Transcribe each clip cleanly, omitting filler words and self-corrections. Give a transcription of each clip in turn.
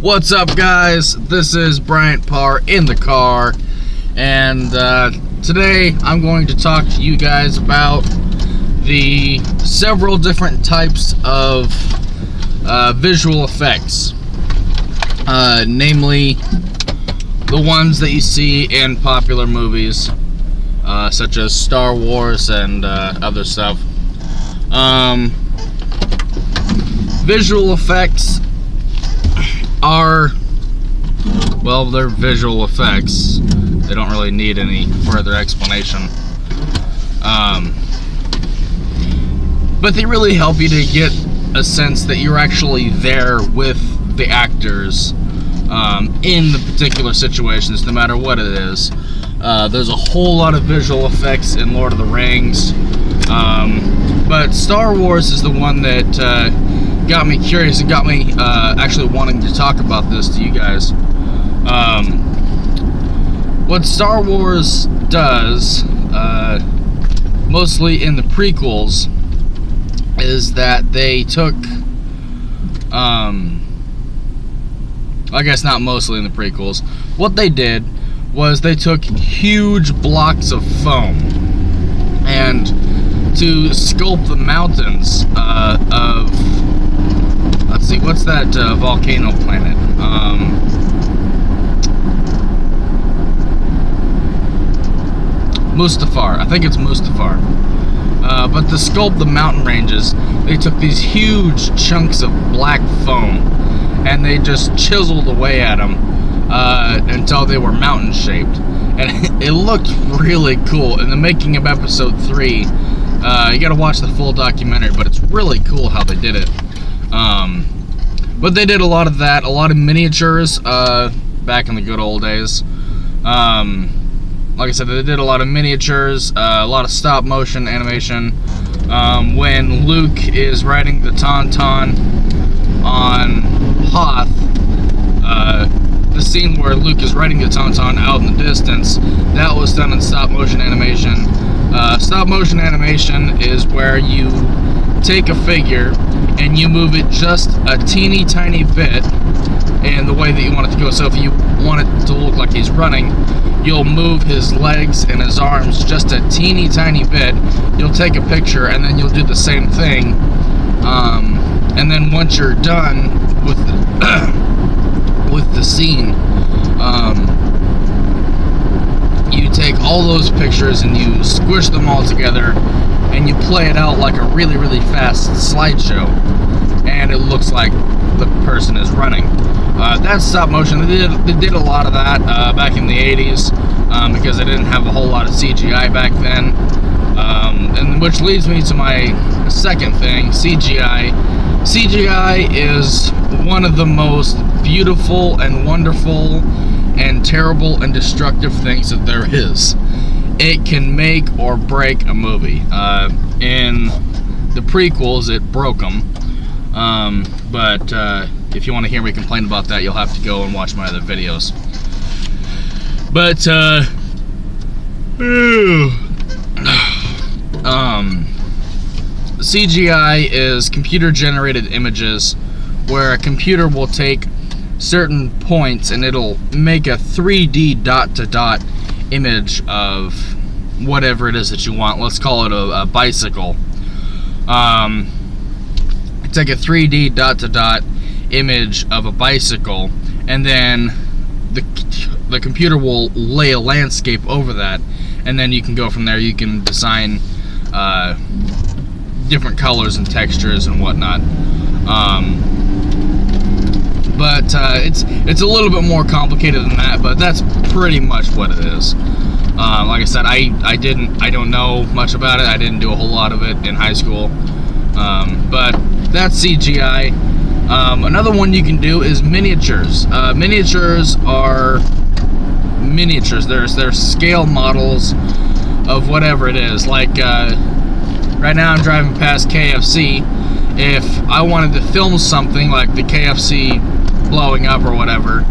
What's up, guys? This is Bryant Parr in the car, and today I'm going to talk to you guys about the several different types of visual effects, namely the ones that you see in popular movies, such as Star Wars and other stuff. Visual effects are, well, they're visual effects. They don't really need any further explanation. But they really help you to get a sense that you're actually there with the actors in the particular situations, no matter what it is. There's a whole lot of visual effects in Lord of the Rings, but Star Wars is the one that got me curious and got me actually wanting to talk about this to you guys. What Star Wars does, mostly in the prequels, is that they took, I guess not mostly in the prequels, what they did was they took huge blocks of foam and to sculpt the mountains of, let's see, what's that volcano planet? Mustafar. I think it's Mustafar. But to sculpt the mountain ranges, they took these huge chunks of black foam and they just chiseled away at them until they were mountain shaped. And it looked really cool. In the making of episode 3, you gotta watch the full documentary, but it's really cool how they did it. But they did a lot of that, a lot of miniatures back in the good old days. Like I said, they did a lot of miniatures, a lot of stop motion animation. When Luke is riding the Tauntaun on Hoth, the scene where Luke is riding the Tauntaun out in the distance, that was done in stop motion animation. Stop motion animation is where you take a figure and you move it just a teeny tiny bit in the way that you want it to go. So if you want it to look like he's running, you'll move his legs and his arms just a teeny tiny bit. You'll take a picture and then you'll do the same thing. And then once you're done with the scene, you take all those pictures and you squish them all together and you play it out like a really, really fast slideshow, and it looks like the person is running. That's stop motion. They did a lot of that back in the 80s because they didn't have a whole lot of CGI back then. And which leads me to my second thing, CGI. CGI is one of the most beautiful and wonderful and terrible and destructive things that there is. It can make or break a movie. In the prequels, it broke them. But if you want to hear me complain about that, you'll have to go and watch my other videos. But CGI is computer-generated images where a computer will take certain points and it'll make a 3D dot-to-dot image of whatever it is that you want. Let's call it a bicycle. Take a 3D dot-to-dot image of a bicycle, and then the computer will lay a landscape over that, and then you can go from there. You can design different colors and textures and whatnot. But it's a little bit more complicated than that, but that's pretty much what it is. Like I said, I don't know much about it. I didn't do a whole lot of it in high school. But that's CGI. Another one you can do is miniatures. Miniatures are miniatures. They're scale models of whatever it is. Like right now I'm driving past KFC. If I wanted to film something like the KFC blowing up or whatever,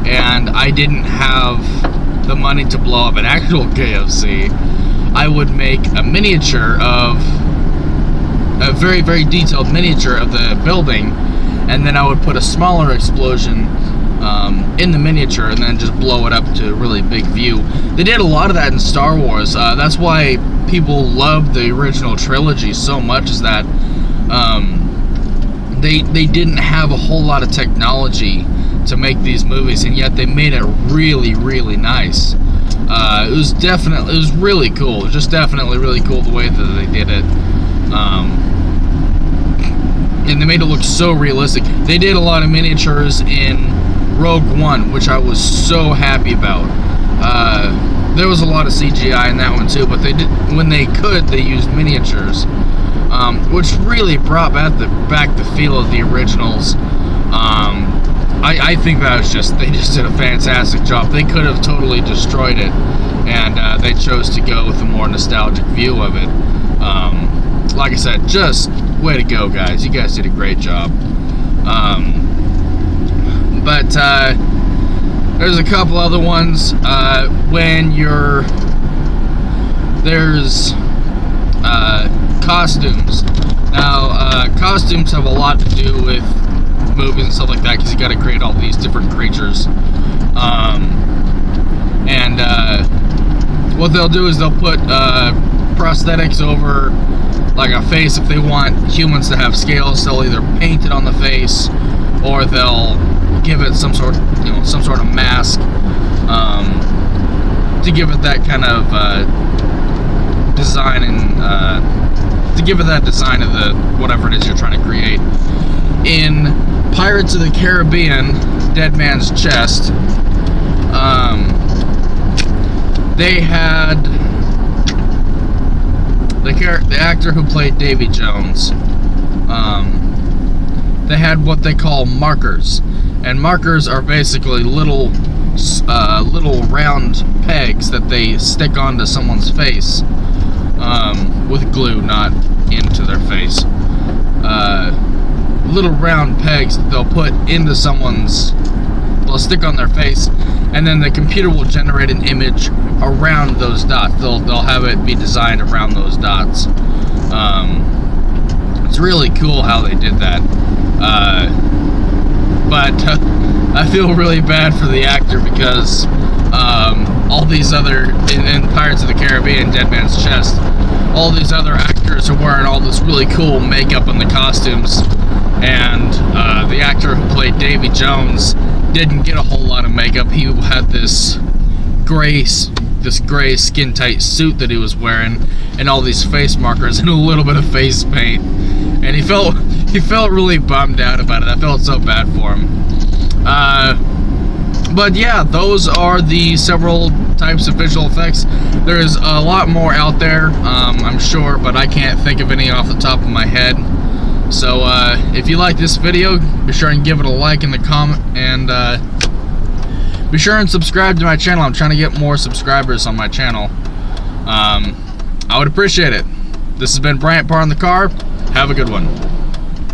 and I didn't have the money to blow up an actual KFC, I would make a miniature of a very, very detailed miniature of the building, and then I would put a smaller explosion in the miniature and then just blow it up to a really big view. They did a lot of that in Star Wars. That's why people loved the original trilogy so much, is that they didn't have a whole lot of technology to make these movies, and yet they made it really, really nice. It was really cool. It was just definitely really cool the way that they did it. And they made it look so realistic. They did a lot of miniatures in Rogue One, which I was so happy about. There was a lot of CGI in that one too, but they did, when they could, they used miniatures, which really brought back the feel of the originals. I think that was they just did a fantastic job. They could have totally destroyed it, and they chose to go with a more nostalgic view of it. Like I said, just way to go, guys. You guys did a great job. But there's a couple other ones. There's costumes. Now, costumes have a lot to do with movies and stuff like that, because you got to create all these different creatures. What they'll do is they'll put prosthetics over like a face. If they want humans to have scales, they'll either paint it on the face, or they'll give it some sort of mask to give it that kind of design, and to give it that design of the whatever it is you're trying to create. In Pirates of the Caribbean, Dead Man's Chest, they had the actor who played Davy Jones. They had what they call markers, and markers are basically little round pegs that they stick onto someone's face with glue, not into their face. Little round pegs that they'll put into they'll stick on their face, and then the computer will generate an image around those dots. They'll have it be designed around those dots. It's really cool how they did that. But I feel really bad for the actor, because all these other, in Pirates of the Caribbean, Dead Man's Chest, all these other actors are wearing all this really cool makeup in the costumes, and the actor who played Davy Jones didn't get a whole lot of makeup. He had this gray skin-tight suit that he was wearing, and all these face markers and a little bit of face paint, and he felt really bummed out about it. I felt so bad for him. But yeah, those are the several types of visual effects. There's a lot more out there, I'm sure, but I can't think of any off the top of my head. So if you like this video, be sure and give it a like in the comment, and be sure and subscribe to my channel. I'm trying to get more subscribers on my channel. I would appreciate it. This has been Bryant Parr in the car. Have a good one.